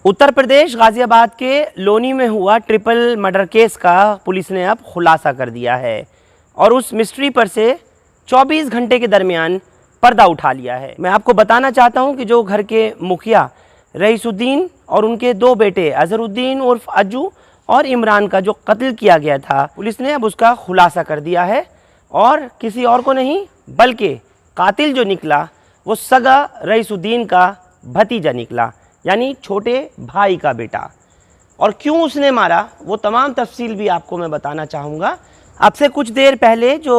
उत्तर प्रदेश गाजियाबाद के लोनी में हुआ ट्रिपल मर्डर केस का पुलिस ने अब खुलासा कर दिया है और उस मिस्ट्री पर से 24 घंटे के दरमियान पर्दा उठा लिया है। मैं आपको बताना चाहता हूं कि जो घर के मुखिया रईसुद्दीन और उनके दो बेटे अजहरुद्दीन उर्फ अज्जू और इमरान का जो कत्ल किया गया था, पुलिस ने अब उसका खुलासा कर दिया है और किसी और को नहीं बल्कि कातिल जो निकला वो सगा रईसुद्दीन का भतीजा निकला, यानी छोटे भाई का बेटा। और क्यों उसने मारा वो तमाम तफसील भी आपको मैं बताना चाहूँगा। आपसे कुछ देर पहले जो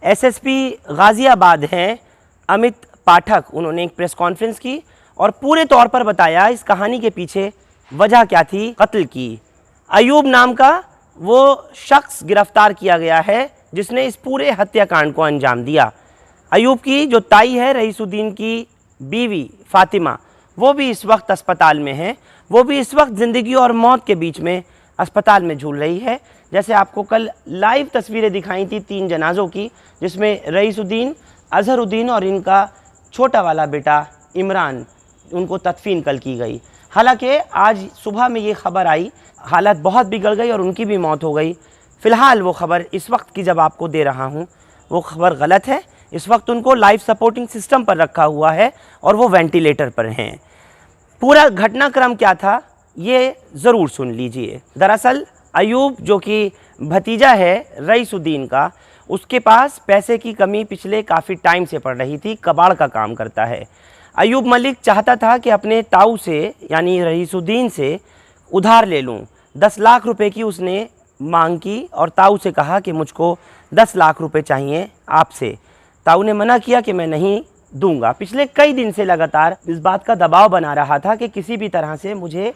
एसएसपी गाज़ियाबाद हैं अमित पाठक, उन्होंने एक प्रेस कॉन्फ्रेंस की और पूरे तौर पर बताया इस कहानी के पीछे वजह क्या थी कत्ल की। अयूब नाम का वो शख्स गिरफ्तार किया गया है जिसने इस पूरे हत्याकांड को अंजाम दिया। अयूब की जो ताई है रईसुद्दीन की बीवी फातिमा, वो भी इस वक्त अस्पताल में है। वो भी इस वक्त ज़िंदगी और मौत के बीच में अस्पताल में झूल रही है। जैसे आपको कल लाइव तस्वीरें दिखाई थी 3 जनाज़ों की, जिसमें रईसुद्दीन, अजहरुद्दीन और इनका छोटा वाला बेटा इमरान, उनको तदफीन कल की गई। हालांकि आज सुबह में ये खबर आई, हालत बहुत बिगड़ गई और उनकी भी मौत हो गई। फ़िलहाल वो खबर इस वक्त की जब आपको दे रहा हूँ वो खबर गलत है। इस वक्त उनको लाइफ सपोर्टिंग सिस्टम पर रखा हुआ है और वो वेंटिलेटर पर हैं। पूरा घटनाक्रम क्या था ये ज़रूर सुन लीजिए। दरअसल अयूब जो कि भतीजा है रईसुद्दीन का, उसके पास पैसे की कमी पिछले काफ़ी टाइम से पड़ रही थी। कबाड़ का काम करता है। अयूब मलिक चाहता था कि अपने ताऊ से यानी रईसुद्दीन से उधार ले लूं। 10 लाख रुपए की उसने मांग की और ताऊ से कहा कि मुझको 10 लाख रुपए चाहिए आपसे। ताऊ ने मना किया कि मैं नहीं दूंगा। पिछले कई दिन से लगातार इस बात का दबाव बना रहा था कि किसी भी तरह से मुझे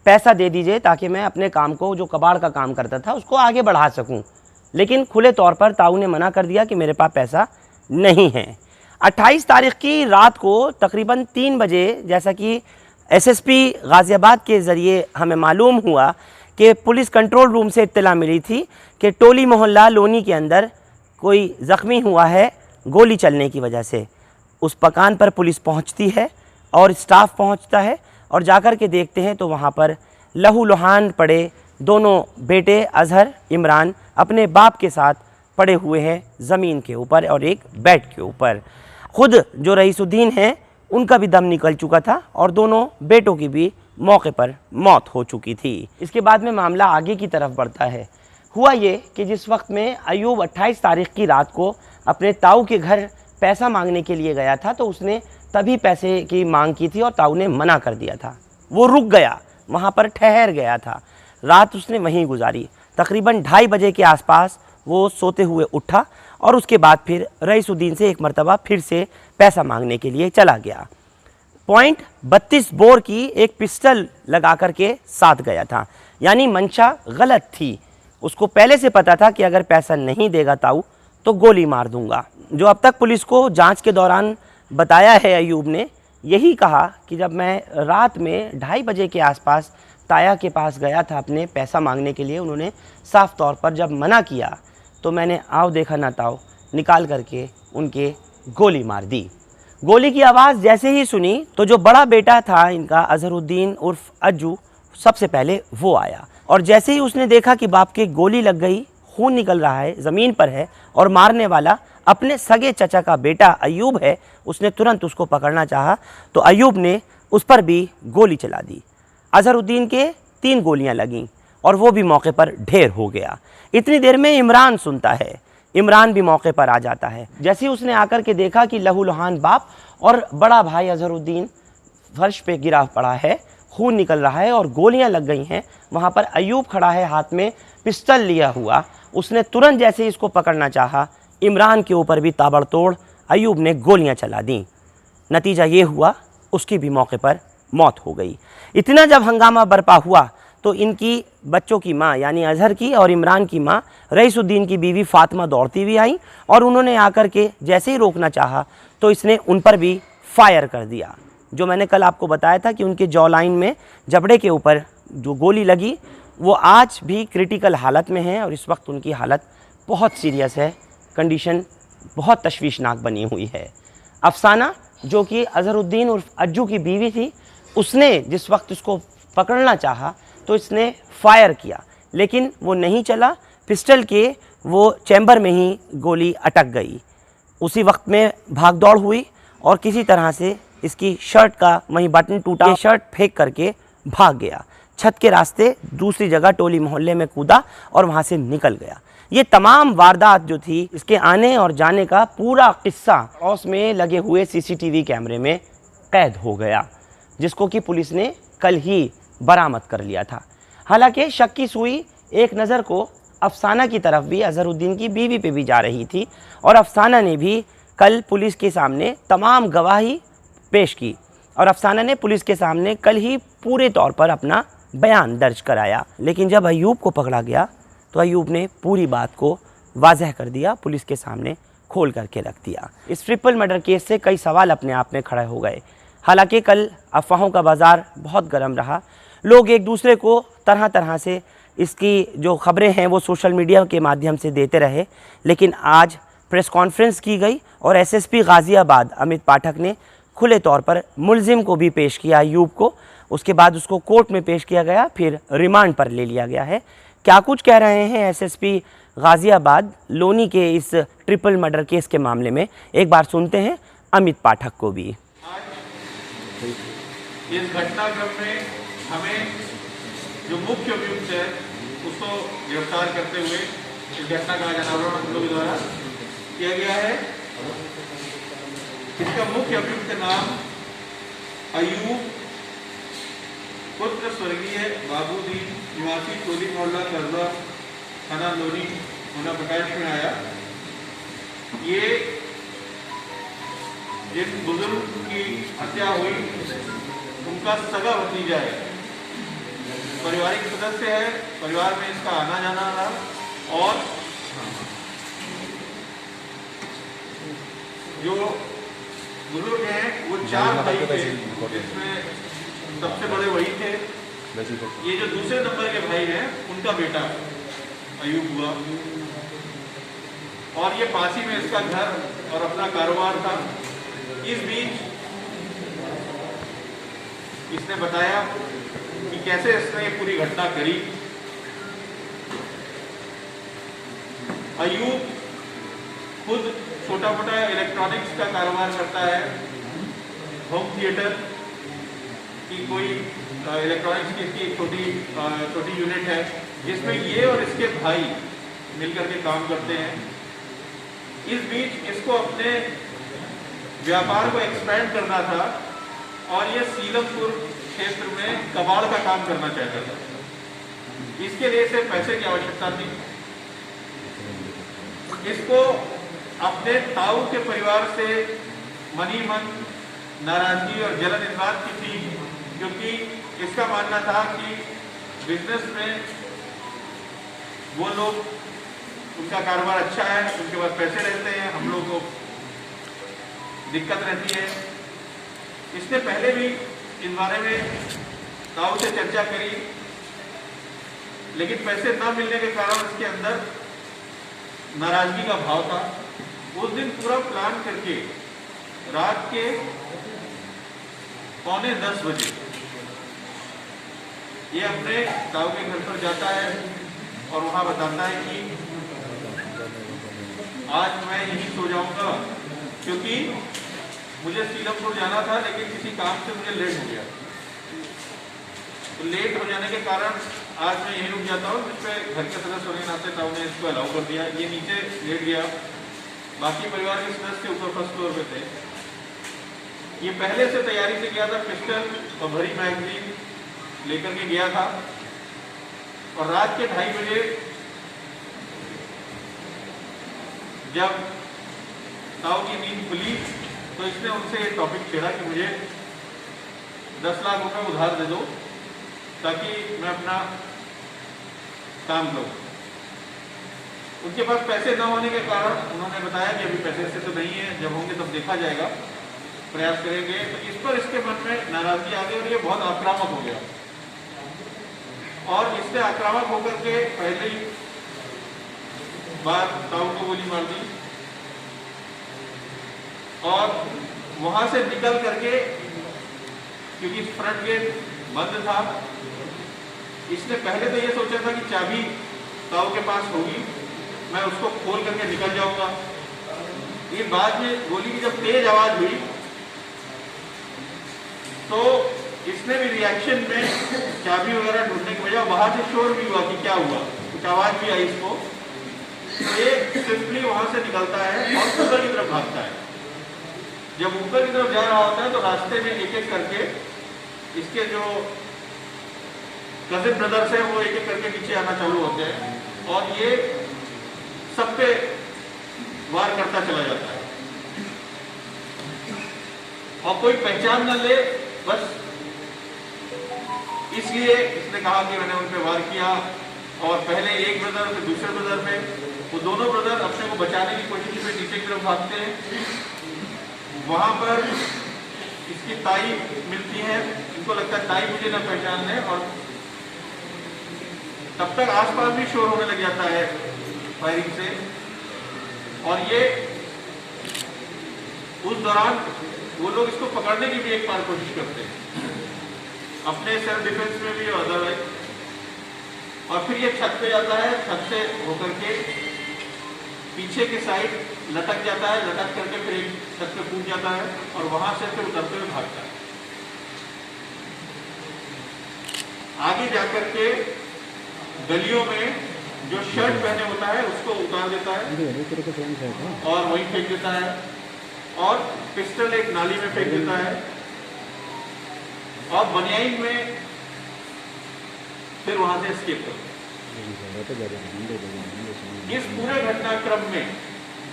पैसा दे दीजिए ताकि मैं अपने काम को, जो कबाड़ का काम करता था, उसको आगे बढ़ा सकूं। लेकिन खुले तौर पर ताऊ ने मना कर दिया कि मेरे पास पैसा नहीं है। 28 तारीख की रात को तकरीबन 3 बजे, जैसा कि एसएसपी गाज़ियाबाद के ज़रिए हमें मालूम हुआ कि पुलिस कंट्रोल रूम से इत्तला मिली थी कि टोली मोहल्ला लोनी के अंदर कोई ज़ख्मी हुआ है गोली चलने की वजह से। उस मकान पर पुलिस पहुंचती है और स्टाफ पहुंचता है और जाकर के देखते हैं तो वहां पर लहूलुहान पड़े दोनों बेटे अजहर इमरान अपने बाप के साथ पड़े हुए हैं ज़मीन के ऊपर और एक बेड के ऊपर। खुद जो रईसुद्दीन हैं उनका भी दम निकल चुका था और दोनों बेटों की भी मौके पर मौत हो चुकी थी। इसके बाद में मामला आगे की तरफ बढ़ता है। हुआ ये कि जिस वक्त में अयूब 28 तारीख की रात को अपने ताऊ के घर पैसा मांगने के लिए गया था तो उसने तभी पैसे की मांग की थी और ताऊ ने मना कर दिया था। वो रुक गया, वहाँ पर ठहर गया था। रात उसने वहीं गुजारी। तकरीबन 2:30 बजे के आसपास वो सोते हुए उठा और उसके बाद फिर रईसुद्दीन से एक मरतबा फिर से पैसा मांगने के लिए चला गया। .32 बोर की एक पिस्टल लगा करके साथ गया था, यानी मंशा गलत थी। उसको पहले से पता था कि अगर पैसा नहीं देगा ताऊ तो गोली मार दूंगा। जो अब तक पुलिस को जांच के दौरान बताया है अयूब ने यही कहा कि जब मैं रात में 2:30 बजे के आसपास ताया के पास गया था अपने पैसा मांगने के लिए, उन्होंने साफ तौर पर जब मना किया तो मैंने आओ देखा ना ताओ निकाल करके उनके गोली मार दी। गोली की आवाज़ जैसे ही सुनी तो जो बड़ा बेटा था इनका अजहरुद्दीन उर्फ अज्जू, सबसे पहले वो आया और जैसे ही उसने देखा कि बाप के गोली लग गई, खून निकल रहा है, ज़मीन पर है और मारने वाला अपने सगे चचा का बेटा अयूब है, उसने तुरंत उसको पकड़ना चाहा तो अयूब ने उस पर भी गोली चला दी। अजहरुद्दीन के 3 गोलियां लगीं और वो भी मौके पर ढेर हो गया। इतनी देर में इमरान सुनता है। इमरान भी मौके पर आ जाता है। जैसे ही उसने आकर के देखा कि लहूलुहान बाप और बड़ा भाई अजहरुद्दीन फर्श पे गिरा पड़ा है, खून निकल रहा है और गोलियां लग गई हैं, वहाँ पर अयूब खड़ा है हाथ में पिस्टल लिया हुआ। उसने तुरंत जैसे ही इसको पकड़ना चाहा, इमरान के ऊपर भी ताबड़तोड़ अयूब ने गोलियां चला दी। नतीजा ये हुआ उसकी भी मौके पर मौत हो गई। इतना जब हंगामा बरपा हुआ तो इनकी बच्चों की माँ यानी अजहर की और इमरान की माँ रईसुद्दीन की बीवी फातिमा दौड़ती हुई आई और उन्होंने आकर के जैसे ही रोकना चाहा तो इसने उन पर भी फायर कर दिया। जो मैंने कल आपको बताया था कि उनके जॉ लाइन में जबड़े के ऊपर जो गोली लगी वो आज भी क्रिटिकल हालत में है और इस वक्त उनकी हालत बहुत सीरियस है। कंडीशन बहुत तशवीशनाक बनी हुई है। अफसाना जो कि अजहरुद्दीन उर्फ अज्जू की बीवी थी, उसने जिस वक्त उसको पकड़ना चाहा तो इसने फायर किया, लेकिन वो नहीं चला। पिस्टल के वो चैम्बर में ही गोली अटक गई। उसी वक्त में भाग दौड़ हुई और किसी तरह से इसकी शर्ट का वहीं बटन टूटा, ये शर्ट फेंक करके भाग गया। छत के रास्ते दूसरी जगह टोली मोहल्ले में कूदा और वहाँ से निकल गया। ये तमाम वारदात जो थी, इसके आने और जाने का पूरा किस्सा पड़ोस में लगे हुए सीसीटीवी कैमरे में कैद हो गया, जिसको कि पुलिस ने कल ही बरामद कर लिया था। हालांकि शक की सुई एक नज़र को अफसाना की तरफ भी, अजहरुद्दीन की बीवी पे भी जा रही थी और अफसाना ने भी कल पुलिस के सामने तमाम गवाही पेश की और अफसाना ने पुलिस के सामने कल ही पूरे तौर पर अपना बयान दर्ज कराया। लेकिन जब अयूब को पकड़ा गया तो अयूब ने पूरी बात को वाजह कर दिया, पुलिस के सामने खोल करके रख दिया। इस ट्रिपल मर्डर केस से कई सवाल अपने आप में खड़े हो गए। हालांकि कल अफवाहों का बाज़ार बहुत गर्म रहा, लोग एक दूसरे को तरह तरह से इसकी जो खबरें हैं वो सोशल मीडिया के माध्यम से देते रहे। लेकिन आज प्रेस कॉन्फ्रेंस की गई और एसएसपी गाज़ियाबाद अमित पाठक ने खुले तौर पर मुलजिम को भी पेश किया, अयूब को। उसके बाद उसको कोर्ट में पेश किया गया, फिर रिमांड पर ले लिया गया है। क्या कुछ कह रहे हैं एसएसपी गाज़ियाबाद लोनी के इस ट्रिपल मर्डर केस के मामले में, एक बार सुनते हैं अमित पाठक को भी। इस घटनाक्रम में हमें जो मुख्य अभियुक्त है उसको गिरफ्तार करते हुए इस घटना का अनावरण हम लोगों द्वारा किया गया है। इसका मुख्य अभियुक्त नाम अयूब पुत्र स्वर्गीय बाबूदीन निवासी टोली मोहल्ला करजा थाना लोनी होना प्रकाश में आया। ये जिन बुजुर्ग की हत्या हुई उनका सगा भतीजा है, पारिवारिक सदस्य है, परिवार में इसका आना जाना रहा। और जो बुजुर्ग हैं वो 4 भाई थे, जिसमें सबसे बड़े वही थे। ये जो दूसरे नंबर के भाई हैं उनका बेटा अयूब हुआ और ये पासी में इसका घर और अपना कारोबार था। इस बीच इसने बताया कि कैसे इसने ये पूरी घटना करी। अयूब खुद छोटा मोटा इलेक्ट्रॉनिक्स का कारोबार करता है, होम थिएटर की कोई इलेक्ट्रॉनिक्स की छोटी यूनिट है, जिसमें ये और इसके भाई मिलकर के काम करते हैं। इस बीच इसको अपने व्यापार को एक्सपेंड करना था और ये सीलमपुर क्षेत्र में कबाड़ का काम करना चाहता था। इसके लिए इसे पैसे की आवश्यकता थी। इसको अपने ताऊ के परिवार से मनी मन नाराजगी और जलन इस बात की थी, क्योंकि इसका मानना था कि बिजनेस में वो लोग, उनका कारोबार अच्छा है, उनके पास पैसे रहते हैं, हम लोग को दिक्कत रहती है। इसने पहले भी इस बारे में ताऊ से चर्चा करी, लेकिन पैसे न मिलने के कारण इसके अंदर नाराजगी का भाव था। उस दिन पूरा प्लान करके रात के 9:45 बजे ये अपने ताऊ के घर पर जाता है और वहाँ बताता है कि आज मैं यहीं सो जाऊंगा, क्योंकि मुझे सीलमपुर जाना था लेकिन किसी काम से मुझे लेट हो गया। तो लेट हो जाने के कारण आज मैं यहीं रुक जाता हूँ, जिसपे घर के सदस्य होने के नाते ताऊ ने इसको अलाउ कर दिया। ये नीचे लेट गया, बाकी परिवार के सदस्य ऊपर फर्स्ट फ्लोर पे थे। ये पहले से तैयारी से गया था, पिस्टल और भरी मैगजीन लेकर के गया था। और रात के 2:30 बजे जब ताऊ की नींद खुली तो इसने उनसे ये टॉपिक छेड़ा कि मुझे 10 लाख रुपए उधार दे दो ताकि मैं अपना काम करूं। उनके पास पैसे न होने के कारण उन्होंने बताया कि अभी पैसे से तो नहीं है, जब होंगे तब देखा जाएगा, प्रयास करेंगे। तो इस पर इसके मन में नाराजगी आ गई और ये बहुत आक्रामक हो गया। और इसने आक्रामक होकर के पहले ही बार ताऊ को गोली मार दी और वहां से निकल करके, क्योंकि फ्रंट गेट बंद था। इसने पहले तो ये सोचा था कि चाबी ताऊ के पास होगी, मैं उसको खोल करके निकल जाऊंगा। ये बाद में गोली की जब तेज आवाज हुई तो इसने भी रिएक्शन में चाबी वगैरह ढूंढने की बजाय बाहर से शोर भी हुआ कि क्या हुआ, कुछ आवाज भी आई इसको। ये सिंपली वहां से निकलता है और ऊपर की तरफ भागता है। जब ऊपर की तरफ जा रहा होता है तो रास्ते में एक एक करके इसके जो कजिन ब्रदर्स हैं वो एक एक करके पीछे आना चालू होते हैं और ये सब पे वार करता चला जाता है और कोई पहचान न ले, बस इसलिए इसने कहा कि मैंने उन पे वार किया। और पहले एक ब्रदर फिर दूसरे ब्रदर पे, वो दोनों ब्रदर अपने को बचाने की कोशिश में नीचे की तरफ भागते हैं। वहां पर इसकी ताई मिलती है, इनको लगता है ताई मुझे न पहचान ले, और तब तक आसपास भी शोर होने लग जाता है फायरिंग से। और ये उस दौरान वो लोग इसको पकड़ने की भी एक बार कोशिश करते हैं, अपने सेल्फ डिफेंस में भी और अदरवाइज। और फिर ये छत पे जाता है, छत से होकर के पीछे की साइड लटक जाता है, लटक करके फिर एक छत पे कूद जाता है और वहां से फिर उतरते हुए भागता है। आगे जाकर के गलियों में जो शर्ट पहने होता है उसको उतार देता है और वहीं फेंक देता है, और पिस्टल एक नाली में फेंक देता है, और बनियाइन में फिर वहां से एस्केप करता है। इस पूरे घटनाक्रम में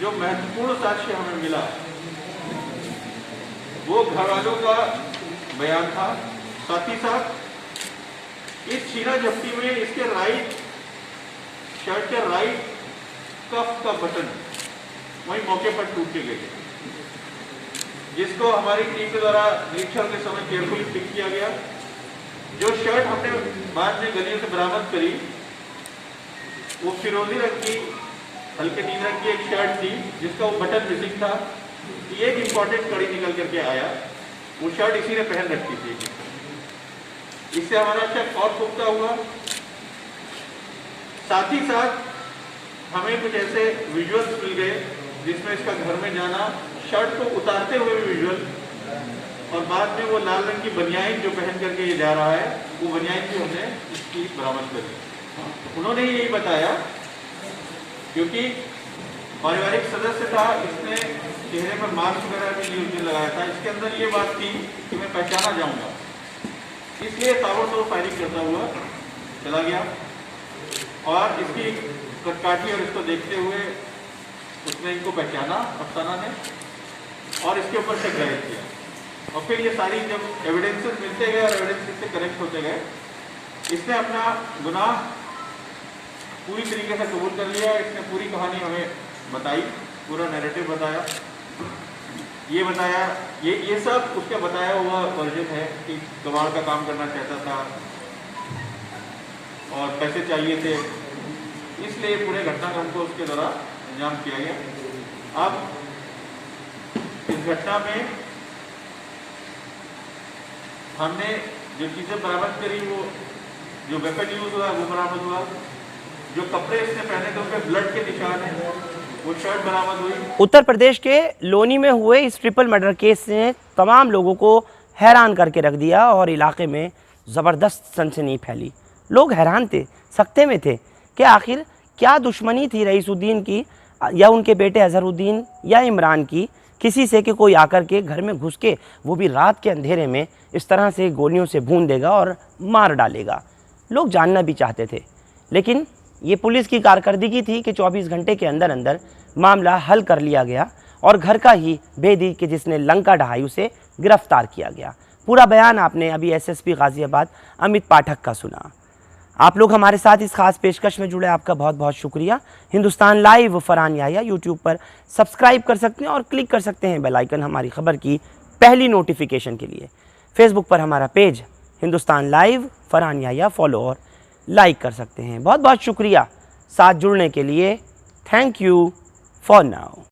जो महत्वपूर्ण साक्ष्य हमें मिला वो घर वालों का बयान था। साथ ही साथ इस छीना झपटी में इसके राइट शर्ट के राइट कफ का बटन वही मौके पर टूट के गए, जिसको हमारी टीम के द्वारा निरीक्षण के समय केयरफुली पिक किया गया। जो शर्ट हमने बाद में गलियों से बरामद करी वो फिरोजी रंग की हल्के नीले रंग की एक शर्ट थी जिसका वो बटन मिसिंग था। एक इंपॉर्टेंट कड़ी निकल करके आया, वो शर्ट इसी ने पहन रखी थी। इससे हमारा शक और पुख्ता हुआ। साथ ही साथ हमें कुछ ऐसे विजुअल्स मिल गए जिसमें इसका घर में जाना, शर्ट को उतारते हुए विजुअल, और बाद में वो लाल रंग की बनियाइन जो पहन करके ये जा रहा है वो बनियाइन भी हमने इसकी बरामद करी। उन्होंने यही बताया क्योंकि पारिवारिक सदस्य था, इसने चेहरे पर मास्क वगैरह भी यूज लगाया था। इसके अंदर ये बात थी कि मैं पहचाना जाऊंगा, इसलिए ताबड़तोड़ फायरिंग करता हुआ चला गया। और इसकी कटकाठी और इसको देखते हुए उसने इनको पहचाना अफसाना ने और इसके ऊपर से ग्रहण किया। और फिर ये सारी जब एविडेंसेस मिलते गए और एविडेंसेस से कनेक्ट होते गए, इसने अपना गुनाह पूरी तरीके से कबूल कर लिया। इसने पूरी कहानी हमें बताई, पूरा नैरेटिव बताया। ये बताया, ये सब उसका बताया हुआ वर्जन है कि कबाड़ का काम करना चाहता था और पैसे चाहिए थे, इसलिए पूरे घटनाक्रम को उसके द्वारा अंजाम किया गया। अब इस घटना में हमने जो चीज़ें बरामद करी, वो जो वेपन यूज हुआ वो बरामद हुआ, जो कपड़े इसने पहने थे उन पे ब्लड के निशान है, वो शर्ट बरामद हुई। उत्तर प्रदेश के लोनी में हुए इस ट्रिपल मर्डर केस ने तमाम लोगों को हैरान करके रख दिया और इलाके में ज़बरदस्त सनसनी फैली। लोग हैरान थे, सकते में थे कि आखिर क्या दुश्मनी थी रईसुद्दीन की या उनके बेटे अजहरुद्दीन या इमरान की किसी से कि कोई आकर के घर में घुस के वो भी रात के अंधेरे में इस तरह से गोलियों से भून देगा और मार डालेगा। लोग जानना भी चाहते थे, लेकिन ये पुलिस की कारकर्दगी थी कि 24 घंटे के अंदर अंदर मामला हल कर लिया गया और घर का ही भेदी कि जिसने लंका ढहाई उसे गिरफ्तार किया गया। पूरा बयान आपने अभी एसएसपी गाज़ियाबाद अमित पाठक का सुना। आप लोग हमारे साथ इस खास पेशकश में जुड़े, आपका बहुत बहुत शुक्रिया। हिंदुस्तान लाइव फरहान याह्या यूट्यूब पर सब्सक्राइब कर सकते हैं और क्लिक कर सकते हैं बेल आइकन हमारी खबर की पहली नोटिफिकेशन के लिए। फेसबुक पर हमारा page Hindustan live Farhan Yahya follow और लाइक कर सकते हैं। बहुत बहुत शुक्रिया साथ जुड़ने के लिए। Thank you for now.